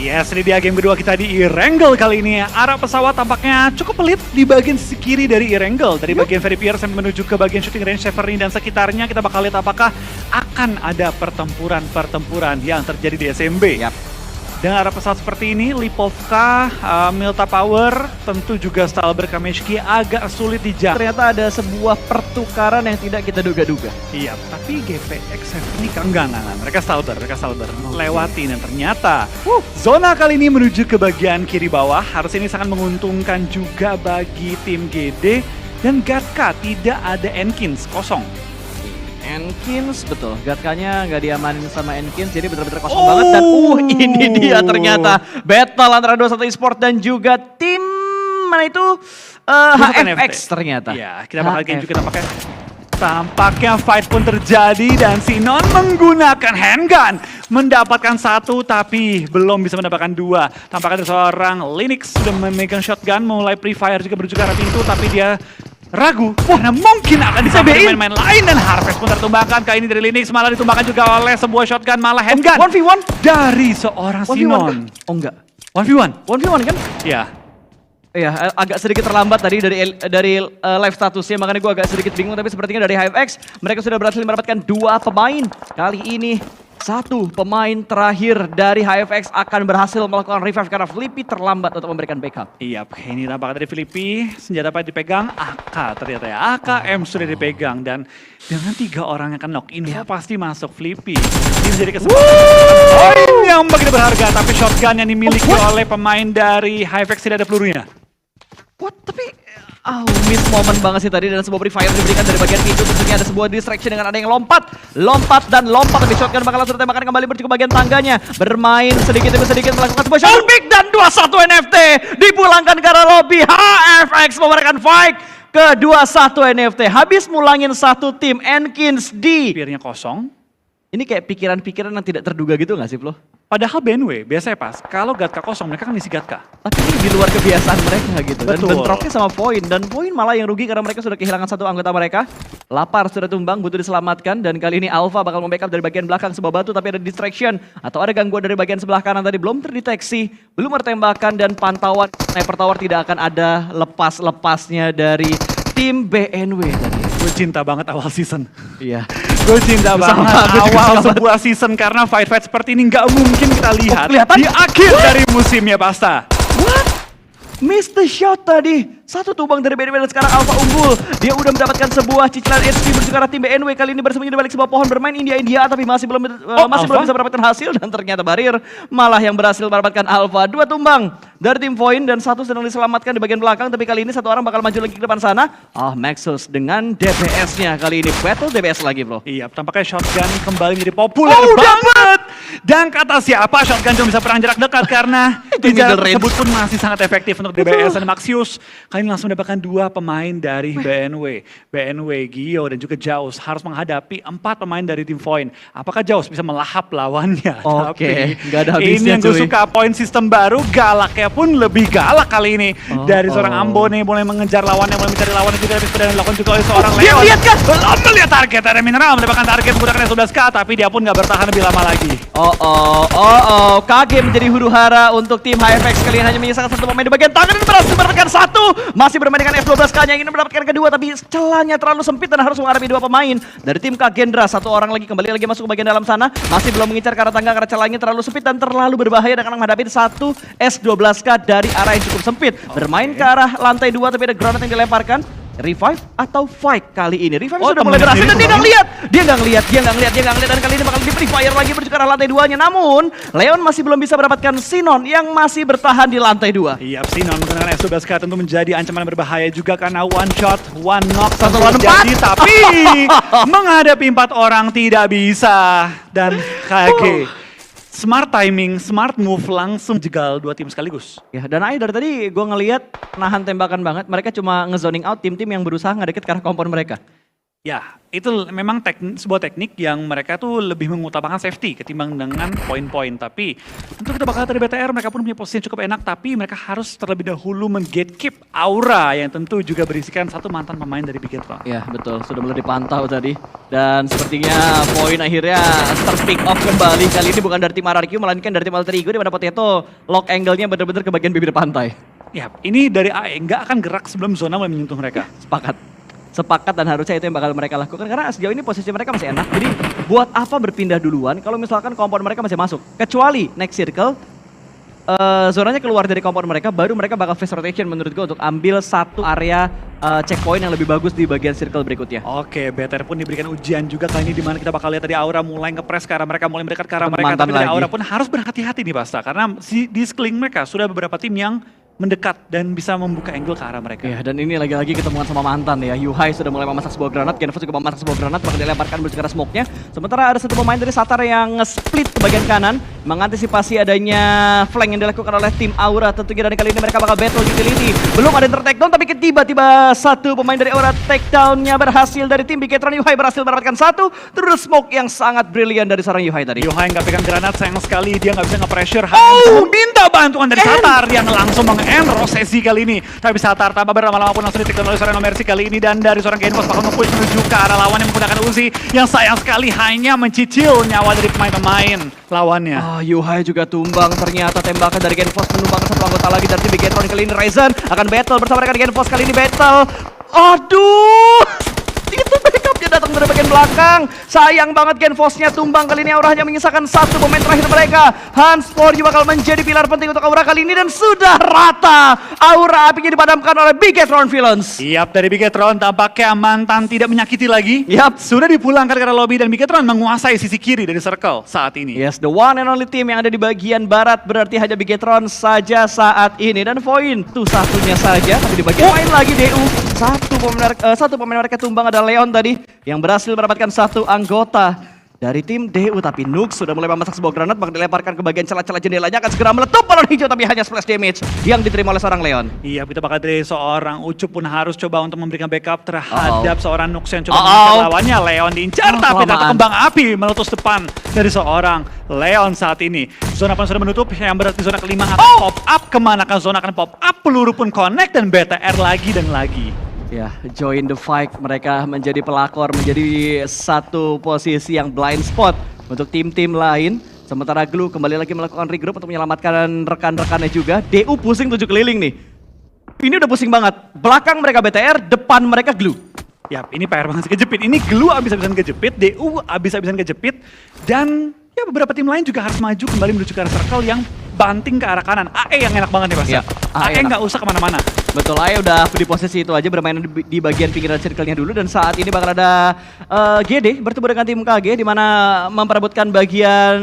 Yes, ini dia game kedua kita di Erangel kali ini. Arah pesawat tampaknya cukup pelit di bagian sisi kiri dari Erangel. Dari bagian Very Pier sampai menuju ke bagian shooting range Severin dan sekitarnya. Kita bakal lihat apakah akan ada pertempuran yang terjadi di SMB. Dengan arah pesawat seperti ini, Lipovka, Milta Power, tentu juga Stalber Kameshki agak sulit dijangkau. Ternyata ada sebuah pertukaran yang tidak kita duga-duga. Iya, tapi GPX ini enggak. Mereka Stalber lewati dan ternyata zona kali ini menuju ke bagian kiri bawah. Harus ini sangat menguntungkan juga bagi tim GD dan Gatka tidak ada Enkins, kosong. Enkins, betul. Gatkanya nggak diamanin sama Enkins, jadi benar-benar kosong banget. Dan ini dia ternyata battle antara 21 Esport dan juga tim mana itu HFX ternyata. Iya, kita bakal game juga tampaknya fight pun terjadi dan Sinon menggunakan handgun. Mendapatkan satu tapi belum bisa mendapatkan dua. Tampaknya ada seorang Linux sudah memegang shotgun, mulai pre-fire juga menuju ke arah pintu tapi dia ragu karena mungkin akan disampai main-main lain dan Harvest pun tertumbangkan. Kali ini dari Linux malah ditumbangkan juga oleh sebuah shotgun, malah handgun 1v1 dari seorang Sinon. Oh enggak, 1v1 kan? Iya. Iya, agak sedikit terlambat tadi dari live statusnya, makanya gue agak sedikit bingung. Tapi sepertinya dari HFX mereka sudah berhasil mendapatkan dua pemain. Kali ini satu pemain terakhir dari HFX akan berhasil melakukan revive karena Flippy terlambat untuk memberikan backup. Iya, ini tampaknya dari Flippy, senjata apa yang dipegang? AK ternyata ya, AKM sudah dipegang dan dengan 3 orang yang akan knock in, pasti masuk Flippy. Ini menjadi kesempatan poin yang begitu berharga, tapi shotgun yang dimiliki oleh pemain dari HFX tidak ada pelurunya. Tapi miss moment banget sih tadi dan sebuah pre-fire diberikan dari bagian pintu. Tentunya ada sebuah distraction dengan ada yang lompat tapi shotgun bakal langsung ditembakkan kembali menuju ke bagian tangganya. Bermain sedikit demi sedikit melakukan sebuah shot pick dan 2-1 NFT dipulangkan ke arah lobby. HFX memberikan fight ke 2-1 NFT. Habis mulangin satu tim, Enkins di Pirnya kosong. Ini kayak pikiran-pikiran yang tidak terduga gitu gak sih, Flo? Padahal BNW, biasanya pas, kalau Gatka kosong, mereka kan ngisi Gatka. Tapi ini di luar kebiasaan mereka gitu. Dan Betul. bentroknya sama Poin. Dan Poin malah yang rugi karena mereka sudah kehilangan satu anggota mereka. Lapar sudah tumbang, butuh diselamatkan. Dan kali ini Alpha bakal membackup dari bagian belakang sebuah batu. Tapi ada distraction atau ada gangguan dari bagian sebelah kanan tadi. Belum terdeteksi, belum tertembakkan. Dan pantauan Sniper Tower tidak akan ada lepas-lepasnya dari tim BNW tadi. Gue cinta banget awal season. Iya. Gue cinta banget awal sebuah season karena fight-fight seperti ini nggak mungkin kita lihat di akhir dari musimnya Pasta. What? Miss the shot tadi. Satu tumbang dari BNW dan sekarang Alpha unggul. Dia udah mendapatkan sebuah cicilan HP menuju ke arah tim BNW. Kali ini bersembunyi di balik sebuah pohon bermain India tapi masih belum bisa mendapatkan hasil. Dan ternyata Barir malah yang berhasil mendapatkan Alpha. 2 tumbang dari tim Void dan 1 sedang diselamatkan di bagian belakang. Tapi kali ini 1 orang bakal maju lagi ke depan sana. Maxus dengan DPS-nya kali ini. Battle DPS lagi, bro. Iya, tampaknya shotgun kembali menjadi populer banget. Dan kata siapa shotgun cuma bisa perang jarak dekat karena jarak tersebut pun masih sangat efektif untuk DPS dan Maxius. Kali ini langsung mendapatkan 2 pemain dari BNW, Gio dan juga Jaws harus menghadapi 4 pemain dari tim Void. Apakah Jaws bisa melahap lawannya? Oke, nggak ada habisnya. Ini yang gue suka, point system baru, galaknya pun lebih galak kali ini. Dari seorang Ambo nih mulai mengejar lawannya, mulai mencari lawannya juga tapi sudah dilakukan juga oleh seorang Leon. Dia lihat kan? Belum melihat target, ada mineral mendapatkan target menggunakan S11K tapi dia pun nggak bertahan lebih lama lagi. KG menjadi huru-hara untuk tim HFX. Kalian hanya menyisakan 1 pemain di bagian tangan dan berhasil mendapatkan 1. Masih bermain dengan F12K-nya yang ingin mendapatkan kedua tapi celahnya terlalu sempit dan harus menghadapi 2 pemain. Dari tim Kagendra, 1 orang lagi kembali lagi masuk ke bagian dalam sana. Masih belum mengincar ke arah tangga karena celahnya terlalu sempit dan terlalu berbahaya dan akan menghadapi 1 S12K dari arah yang cukup sempit. Bermain ke arah lantai 2 tapi ada granat yang dilemparkan. Revive atau fight kali ini? Revive sudah mulai berhasil dan dia nggak lihat dan kali ini bakal di free fire lagi menuju ke arah lantai 2-nya. Namun Leon masih belum bisa mendapatkan Sinon yang masih bertahan di lantai 2. Iya, Sinon menggunakan S12K tentu menjadi ancaman yang berbahaya juga karena one shot, one knock satu lawan 4 tapi menghadapi 4 orang tidak bisa dan KG. Smart timing, smart move langsung jegal 2 tim sekaligus. Ya, dan dari tadi gue ngelihat nahan tembakan banget. Mereka cuma ngezoning out tim-tim yang berusaha ngedeket ke arah kompon mereka. Ya, itu memang sebuah teknik yang mereka tuh lebih mengutamakan safety ketimbang dengan poin-poin. Tapi tentu kita bakal dari BTR, mereka pun punya posisi yang cukup enak, tapi mereka harus terlebih dahulu meng-gatekeep Aura yang tentu juga berisikan satu mantan pemain dari Bigetron. Ya betul, sudah mulai dipantau tadi. Dan sepertinya poin akhirnya terpick off kembali. Kali ini bukan dari tim RRQ, melainkan dari tim Alter Ego, di mana Potato lock angle-nya benar-benar ke bagian bibir pantai. Ya, ini dari AE nggak akan gerak sebelum zona mulai menyentuh mereka. Sepakat dan harusnya itu yang bakal mereka lakukan karena sejauh ini posisi mereka masih enak. Jadi buat apa berpindah duluan kalau misalkan kompon mereka masih masuk? Kecuali next circle zonanya keluar dari kompon mereka, baru mereka bakal face rotation menurut gue untuk ambil satu area checkpoint yang lebih bagus di bagian circle berikutnya. Oke, BTR pun diberikan ujian juga kali ini, dimana kita bakal lihat tadi Aura mulai nge-press ke arah mereka, mulai mendekat ke arah mereka. Tapi dari Aura pun harus berhati-hati nih Basta, karena di sekeliling mereka sudah beberapa tim yang mendekat dan bisa membuka angle ke arah mereka. Ya, dan ini lagi-lagi ketemuan sama mantan ya. Yuhai sudah mulai memasak sebuah granat, Genfos juga memasak sebuah granat, bakal dilemparkan menuju ke arah smoke-nya. Sementara ada satu pemain dari Satar yang nge-split ke bagian kanan, mengantisipasi adanya flank yang dilakukan oleh tim Aura. Tentunya dari kali ini mereka bakal battle utility. Belum ada yang ter-takedown, tapi tiba-tiba satu pemain dari Aura takedown-nya berhasil dari tim Bigetron. Yuhai berhasil mendapatkan satu, terus smoke yang sangat brilian dari seorang Yuhai tadi. Yuhai nggak pegang granat, sayang sekali dia nggak bisa nge-pressure, hanya bisa meminta bantuan dari Satar yang langsung meng-end Rosesi kali ini. Tapi Satar tanpa berlama-lama pun langsung ditekan oleh seorang Mercy kali ini, dan dari seorang Genfos bakal nge-push menuju ke arah lawan yang menggunakan Uzi yang sayang sekali hanya mencicil nyawa dari pemain-pemain lawannya. Yuhai juga tumbang, ternyata tembakan dari Genfos menumbangkan satu anggota lagi dari tim Bigetron. Kali ini Ryzen akan battle bersama dengan Genfos, kali ini battle. Aduh, itu backupnya datang dari bagian belakang. Sayang banget Genfosnya tumbang, kali ini Aura hanya menyisakan satu pemain terakhir mereka. Hans Forge bakal menjadi pilar penting untuk Aura kali ini, dan sudah rata. Aura apinya dipadamkan oleh Bigetron Villains. Siap dari Bigetron, tampaknya mantan tidak menyakiti lagi. Yap. Sudah dipulangkan ke arah lobby dan Bigetron menguasai sisi kiri dari circle saat ini. Yes, the one and only team yang ada di bagian barat berarti hanya Bigetron saja saat ini. Dan poin tuh satunya saja, tapi di bagian lain lagi DU. Satu pemain mereka tumbang, ada Leon tadi yang berhasil mendapatkan satu anggota dari tim DU. Tapi Nux sudah mulai memasak sebuah granat, bakal dilemparkan ke bagian celah-celah jendelanya, akan segera meletup balon hijau, tapi hanya splash damage yang diterima oleh seorang Leon. Iya, kita bakal dari seorang Ucup pun harus coba untuk memberikan backup terhadap seorang Nux yang coba mengincar lawannya. Leon diincar, tapi ternyata kembang api meletus depan dari seorang Leon saat ini. Zona pun sudah menutup, yang berarti zona kelima akan pop up. Kemana kan zona akan pop up, peluru pun connect, dan BTR lagi dan lagi. Ya, join the fight. Mereka menjadi pelakor, menjadi satu posisi yang blind spot untuk tim-tim lain. Sementara Glue kembali lagi melakukan regroup untuk menyelamatkan rekan-rekannya juga. DU pusing 7 keliling nih. Ini udah pusing banget. Belakang mereka BTR, depan mereka Glue. Yap, ini PR banget sih kejepit. Ini Glue abis-abisan kejepit, DU abis-abisan kejepit, dan ya beberapa tim lain juga harus maju kembali menuju ke arah circle yang banting ke arah kanan. AE yang enak banget nih Mas. Ya, AE nggak usah kemana-mana. Betul, AE udah di posisi itu aja, bermain di bagian pinggiran circle-nya dulu, dan saat ini bakal ada GD bertemu dengan tim KG di mana memperebutkan bagian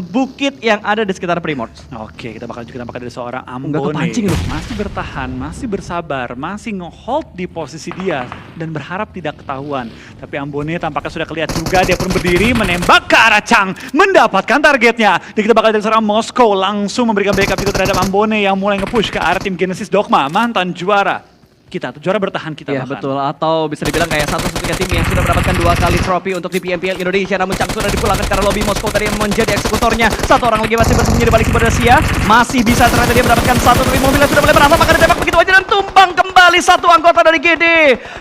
bukit yang ada di sekitar Primords. Oke, kita bakal juga nampakkan dari seorang Ambone. Nggak kepancing loh. Masih bertahan, masih bersabar, masih nge-hold di posisi dia dan berharap tidak ketahuan. Tapi Ambone tampaknya sudah kelihatan juga, dia pun berdiri menembak ke arah Chang, mendapatkan targetnya. Dan kita bakal dari seorang Moskow langsung memberikan backup itu terhadap Ambone yang mulai nge-push ke arah tim Genesis Dogma, mantan juara kita, juara bertahan kita. Ya bahkan. betul, atau bisa dibilang kayak satu-satunya tim yang sudah mendapatkan 2 kali trofi untuk di PMPL Indonesia. Namun Chang sudah dipulangkan karena lobby Moskow tadi yang menjadi eksekutornya. Satu orang lagi masih bersembunyi di balik kepada Sia. Masih bisa ternyata dia mendapatkan satu, tapi mobilnya sudah mulai berantem, maka ditembak begitu aja dan tumbang kembali satu anggota dari GD.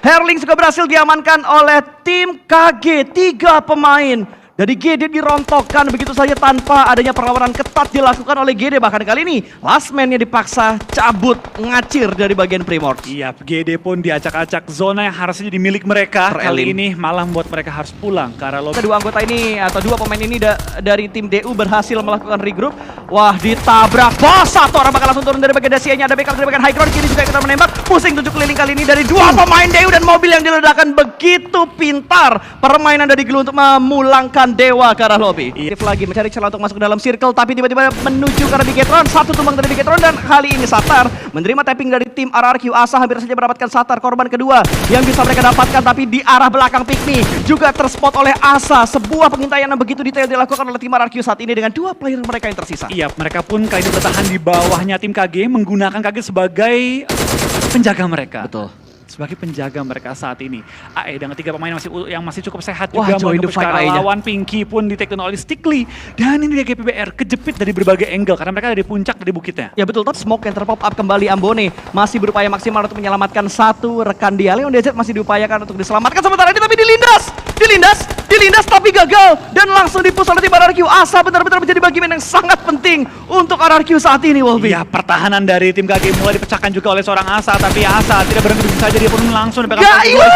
Herling juga berhasil diamankan oleh tim KG. 3 pemain dari GD dirontokkan begitu saja tanpa adanya perlawanan ketat dilakukan oleh GD. Bahkan kali ini last man-nya dipaksa cabut ngacir dari bagian Primords. Iya, GD pun diacak-acak zona yang harusnya jadi milik mereka. Kali ini malah membuat mereka harus pulang ke arah lobby. Kedua anggota ini atau 2 pemain ini dari tim DU berhasil melakukan regroup. Wah, ditabrak. Bos, satu orang bakal langsung turun dari bagian Dacia-nya. Ada backup dari bagian high ground. Kini juga kita menembak. Pusing 7 keliling kali ini dari 2 pemain DU, dan mobil yang diledakkan begitu pintar. Permainan dari Glue untuk memulangkan Dewa ke arah lobby. Aktif lagi mencari celah untuk masuk ke dalam circle, tapi tiba-tiba menuju ke arah Bigetron. Satu tumbang dari Bigetron, dan kali ini Satar menerima tapping dari tim RRQ. Asa hampir saja mendapatkan Satar, korban kedua yang bisa mereka dapatkan, tapi di arah belakang Pikmi juga terspot oleh Asa. Sebuah pengintaian yang begitu detail dilakukan oleh tim RRQ saat ini dengan 2 player mereka yang tersisa. Iya, mereka pun kali ini bertahan di bawahnya tim KG, menggunakan KG sebagai penjaga mereka. Betul. sebagai penjaga mereka saat ini. AE dengan 3 pemain yang masih cukup sehat Wah, juga join the menembus fight ke arah AE-nya. lawan. Pinky pun di take down oleh Stickly. Dan ini dia GPBR kejepit dari berbagai angle karena mereka ada di puncak dari bukitnya. Ya betul, tapi smoke yang terpop up kembali. Ambone masih berupaya maksimal untuk menyelamatkan satu rekan dia. Leon DZ masih diupayakan untuk diselamatkan sementara ini, tapi dilindas tapi gagal dan langsung dipus oleh tim RRQ. Asa benar-benar menjadi bagian yang sangat penting untuk RRQ saat ini, Wolby. Ya, pertahanan dari tim KG mulai dipecahkan juga oleh seorang Asa, tapi Asa tidak berhenti begitu saja, dia pun langsung dapatkan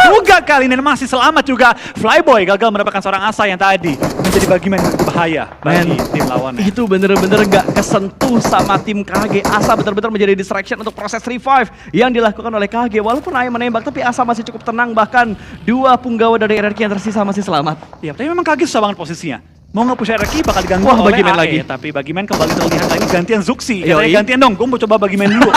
juga kali ini, dan masih selamat juga. Flyboy gagal mendapatkan seorang Asa yang tadi menjadi bagian yang berbahaya bagi tim lawannya. Itu bener-bener gak kesentuh sama tim KG. Asa benar-benar menjadi distraction untuk proses revive yang dilakukan oleh KG. Walaupun AE menembak, tapi Asa masih cukup tenang. Bahkan 2 punggawa dari RRQ yang tersisa masih selamat. Ya, tapi memang kaget susah banget posisinya. Mau nge-push RRQ bakal diganggu Wah, oleh Bagiman AE, lagi. tapi Bagiman kembali terlihat lagi gantian Zuxi. Yoi. Katanya gantian dong, gue mau coba Bagiman dulu.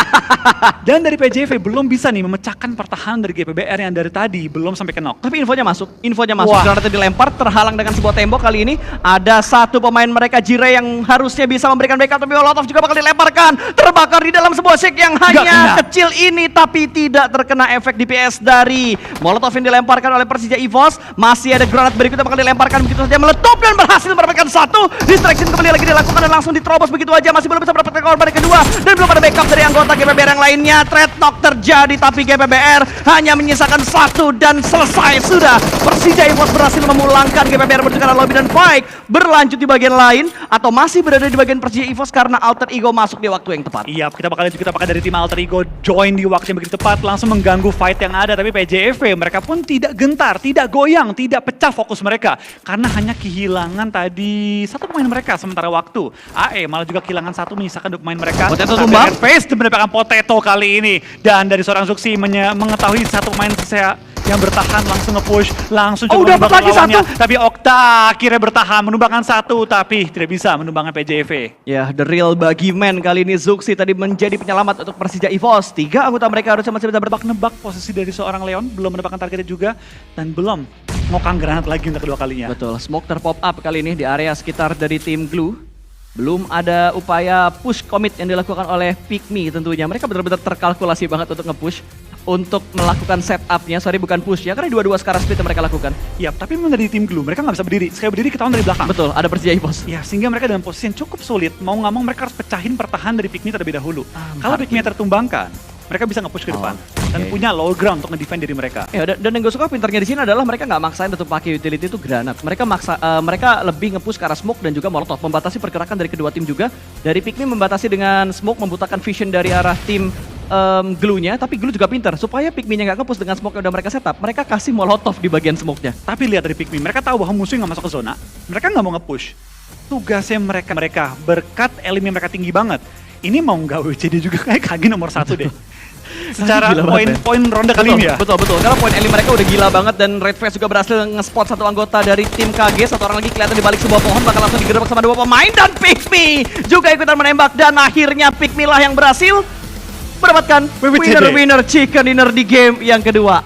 Dan dari PJV belum bisa nih memecahkan pertahanan dari GPBR yang dari tadi belum sampai ke knock. Tapi infonya masuk. Wah. Granatnya dilempar, terhalang dengan sebuah tembok. Kali ini ada satu pemain mereka, Jire, yang harusnya bisa memberikan backup, tapi Molotov juga bakal dilemparkan. Terbakar di dalam sebuah shake yang hanya kena. kecil ini, tapi tidak terkena efek DPS dari Molotov yang dilemparkan oleh Persija EVOS. Masih ada granat berikutnya bakal dilemparkan begitu saja, meletup dan berhasil mendapatkan satu. Distraction kembali lagi dilakukan dan langsung diterobos begitu aja. Masih belum bisa mendapatkan korban yang kedua dan belum ada backup dari anggota GPBR yang lainnya. Knock terjadi, tapi GPBR hanya menyisakan 1 dan selesai sudah. Persija EVOS berhasil memulangkan GPBR menuju ke arah lobby dan fight berlanjut di bagian lain, atau masih berada di bagian Persija EVOS karena Alter Ego masuk di waktu yang tepat. Iya, kita bakal lihat juga apakah dari tim Alter Ego join di waktu yang begitu tepat, langsung mengganggu fight yang ada. Tapi PJV mereka pun tidak gentar, tidak goyang, tidak pecah fokus mereka karena hanya kehilangan tadi satu pemain mereka sementara waktu. AE malah juga kehilangan satu, menyisakan 2 pemain mereka. Potato Tapi tumbang. Face mendapatkan Potato kali ini, dan dari seorang Zuxi mengetahui satu pemain sisa yang bertahan langsung nge-push, langsung Oh, coba dapat menumbangkan lagi lawannya. satu. Tapi Okta akhirnya bertahan menumbangkan 1, tapi tidak bisa menumbangkan PJV. Ya, the real Bagiman kali ini. Zuxi tadi menjadi penyelamat untuk Persija EVOS. 3 anggota mereka harusnya masih bisa Nebak-nebak posisi dari seorang Leon, belum mendapatkan targetnya juga, dan belum ngokang granat lagi untuk kedua kalinya. Betul, smoke terpop up kali ini di area sekitar dari tim Glue. Belum ada upaya push commit yang dilakukan oleh Pikmi tentunya. Mereka benar-benar terkalkulasi banget untuk nge-push, untuk melakukan setupnya. Sorry, bukan push ya, karena dua-dua sekarang split yang mereka lakukan. Iya, tapi memang dari tim Glue, mereka nggak bisa berdiri. Sekali berdiri ketahuan dari belakang. Betul, ada Persija EVOS. Ya, sehingga mereka dalam posisi yang cukup sulit. Mau nggak mau mereka harus pecahin pertahanan dari Pikmi terlebih dahulu. Kalau Pikmi tertumbangkan, mereka bisa nge-push ke depan. Dan punya low ground untuk nge-defend diri mereka. Ya, dan yang gue suka pinternya di sini adalah mereka nggak maksain untuk pakai utility itu granat. Mereka mereka lebih nge-push ke arah smoke dan juga molotov, membatasi pergerakan dari kedua tim juga. Dari Pikmi membatasi dengan smoke, membutakan vision dari arah tim Glue-nya, tapi Glue juga pintar supaya Pikmi-nya nggak nge-push dengan smoke yang udah mereka setup. Mereka kasih molotov di bagian smoke-nya. Tapi lihat dari Pikmi, mereka tahu bahwa musuh nggak masuk ke zona. Mereka nggak mau nge-push. Tugasnya mereka berkat elimnya mereka tinggi banget. Ini mau nggak WCD juga kayak KG nomor 1 deh. Secara poin ronde kali ini ya. Betul. Karena poin elim mereka udah gila banget, dan Red Face juga berhasil nge-spot satu anggota dari tim KG. Satu orang lagi kelihatan di balik sebuah pohon, bakal langsung digerebek sama 2 pemain, dan Pikmi juga ikutan menembak, dan akhirnya Pikmi lah yang berhasil mendapatkan winner chicken dinner di game yang kedua.